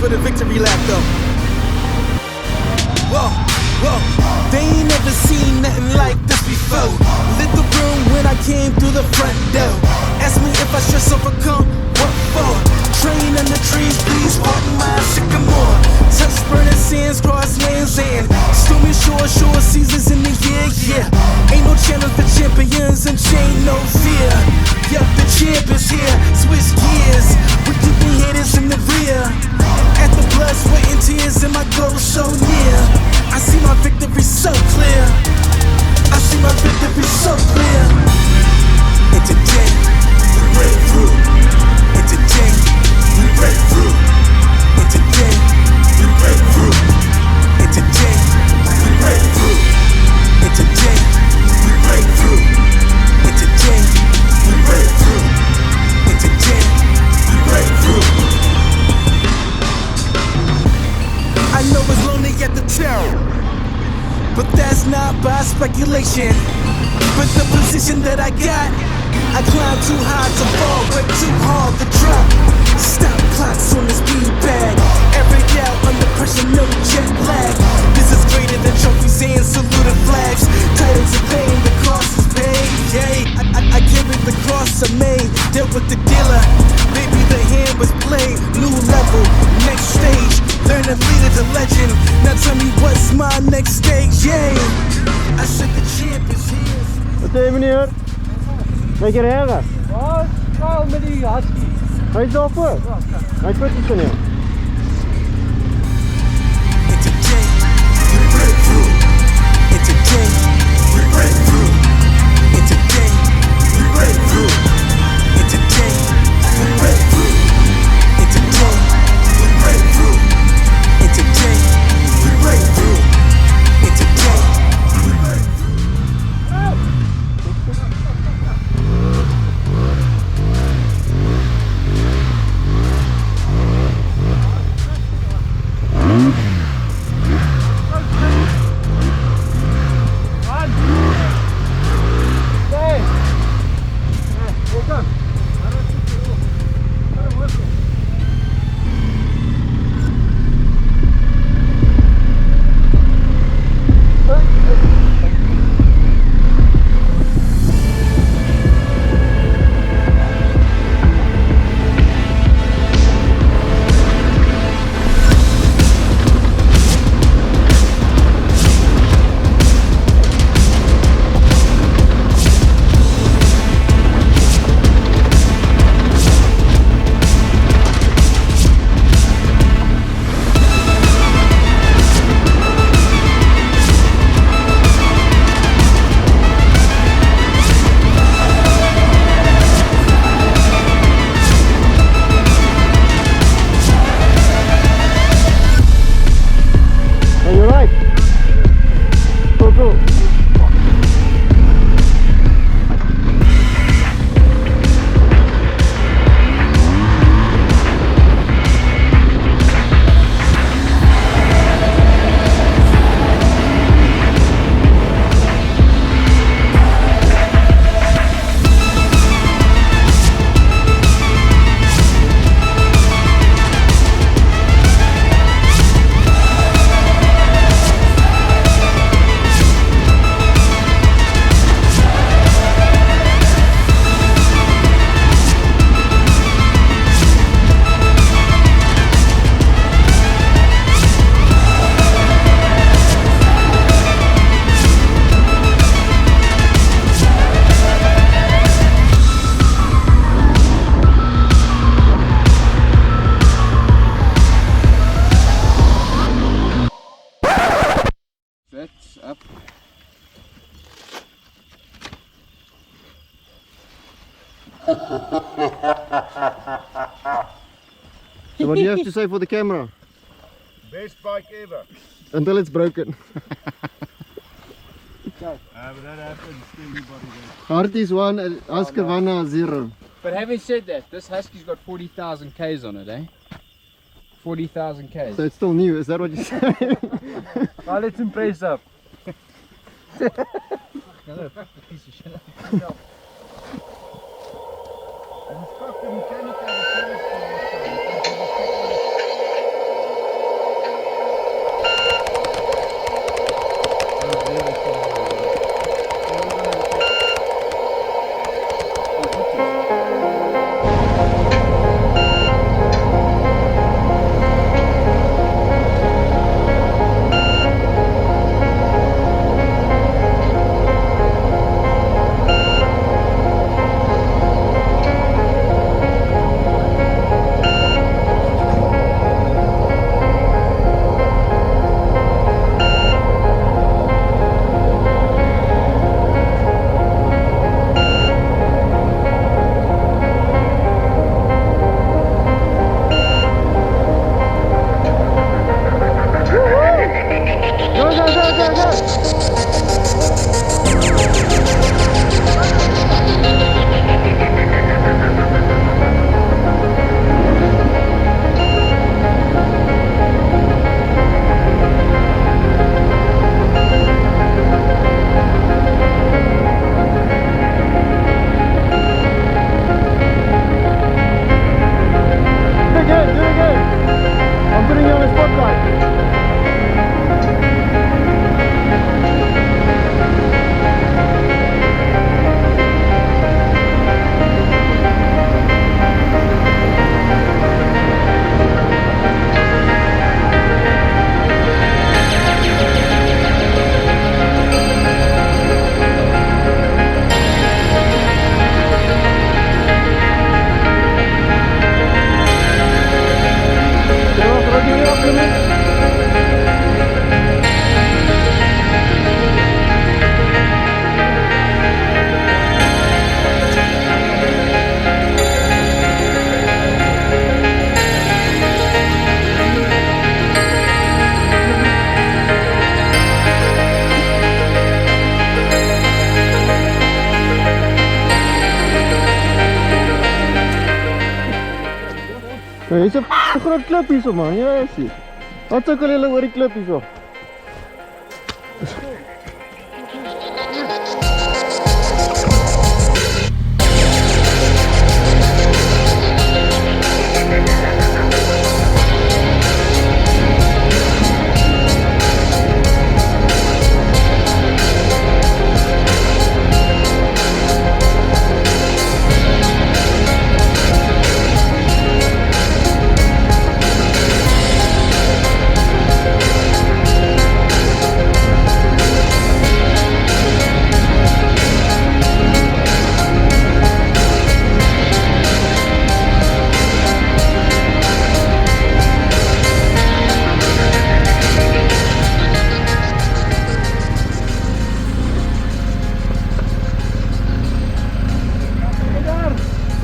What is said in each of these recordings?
For the victory lap though. Whoa, whoa, they ain't never seen nothing like this before. Lit the room when I came through the front door. Ask me if I stress overcome, what for? Train under trees, please pardon my sycamore. Touch burning sands, cross lands and stormy shore seasons in the year, yeah. Ain't no challenge for champions and chain no fear. Yup, the champ is here, switch gears. We keeping haters in the rear. At the blood, sweat and tears and my goal so near. I see my victory so clear. I see my victory so clear. And today, we break through. And today, we break through. And today, we break through. And today, we break through. And today, we break through. And today, we break through. And today, we break through. I know it's lonely at the top, but that's not by speculation. But the position that I got, I climb too high to fall, but too hard to drop. Stop clocks on this beat bag. Every out under pressure, no jet lag. This is greater than trophies and saluted flags. Titles of fame, the cost is paid. Yay, I carried the cross I made. Dealt with the dealer, baby the hand was played. New level, next stage. Learn to lead as a legend. Now tell me what's my next stage, yay. I said the champ is here. Wat deed meneer? Beetje herren. Ja, trouw met die husky. Hij is al voor. Hij put het meneer. And today, we break through. And today, we break through. And today, we break through. And today, we break through. And today, we break through. And today, we break through. And today, we break through. So what do you have to say for the camera? Best bike ever. Until it's broken. But that happens to anybody. Hardy's 1, Husqvarna 0. But having said that, this Husky's got 40,000 Ks on it, eh? 40,000 Ks. So it's still new, is that what you're saying? Now let's impress up. Hier's 'n groot klip hierso man, jy sien. Wat sukkel julle oor die klip hierso?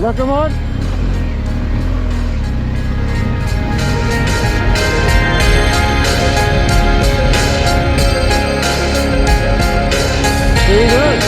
Lekker man. Very good.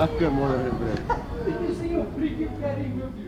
Lekker mooi, bro. Did you see how freaking carrying with